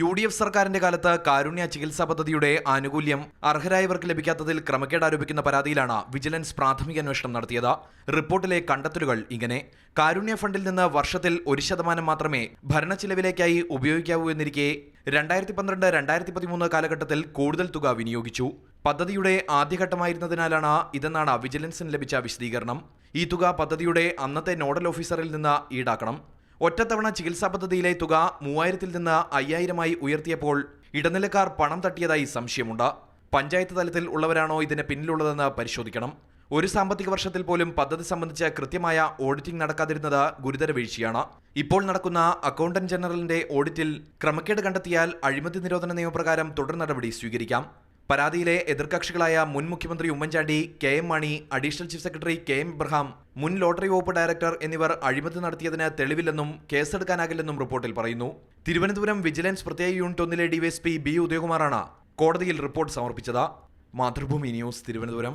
UDF സർക്കാരിന്റെ കാലത്ത് കാരുണ്യ ചികിത്സാ പദ്ധതിയുടെ ആനുകൂല്യം അർഹരായവർക്ക് ലഭിക്കാത്തതിൽ ക്രമക്കേട് ആരോപിക്കുന്ന പരാതിയിലാണ് വിജിലൻസ് പ്രാഥമിക അന്വേഷണം നടത്തിയത്. റിപ്പോർട്ടിലെ കണ്ടെത്തലുകൾ ഇങ്ങനെ: കാരുണ്യ ഫണ്ടിൽ നിന്ന് വർഷത്തിൽ 1% മാത്രമേ ഭരണച്ചിലവിലേക്കായി ഉപയോഗിക്കാവൂ എന്നിരിക്കെ 2012-2013 കാലഘട്ടത്തിൽ കൂടുതൽ തുക വിനിയോഗിച്ചു. പദ്ധതിയുടെ ആദ്യഘട്ടമായിരുന്നതിനാലാണ് ഇതെന്നാണ് വിജിലൻസിന് ലഭിച്ച വിശദീകരണം. ഈ തുക പദ്ധതിയുടെ അന്നത്തെ നോഡൽ ഓഫീസറിൽ നിന്ന് ഈടാക്കണം. ഒറ്റത്തവണ ചികിത്സാ പദ്ധതിയിലെ തുക 3000-ൽ നിന്ന് 5000-ആയി ഉയർത്തിയപ്പോൾ ഇടനിലക്കാർ പണം തട്ടിയതായി സംശയമുണ്ട്. പഞ്ചായത്ത് തലത്തിൽ ഉള്ളവരാണോ ഇതിന് പിന്നിലുള്ളതെന്ന് പരിശോധിക്കണം. ഒരു സാമ്പത്തിക വർഷത്തിൽ പോലും പദ്ധതി സംബന്ധിച്ച് കൃത്യമായ ഓഡിറ്റിംഗ് നടക്കാതിരുന്നത് ഗുരുതര വീഴ്ചയാണ്. ഇപ്പോൾ നടക്കുന്ന അക്കൗണ്ടന്റ് ജനറലിന്റെ ഓഡിറ്റിൽ ക്രമക്കേട് കണ്ടെത്തിയാൽ അഴിമതി നിരോധന നിയമപ്രകാരം തുടർ നടപടി സ്വീകരിക്കാം. പരാതിയിലെ എതിർകക്ഷികളായ മുൻ മുഖ്യമന്ത്രി Oommen Chandy, KM Mani, additional chief secretary KM Ibrahim, മുൻ ലോട്ടറി വകുപ്പ് ഡയറക്ടർ എന്നിവർ അഴിമതി നടത്തിയതിന് തെളിവില്ലെന്നും കേസെടുക്കാനാകില്ലെന്നും റിപ്പോർട്ടിൽ പറയുന്നു. തിരുവനന്തപുരം വിജിലൻസ് പ്രത്യേക യൂണിറ്റ് 1-ലെ DYSP B. ഉദയകുമാറാണ് കോടതിയിൽ റിപ്പോർട്ട് സമർപ്പിച്ചത്. മാതൃഭൂമി ന്യൂസ്, തിരുവനന്തപുരം.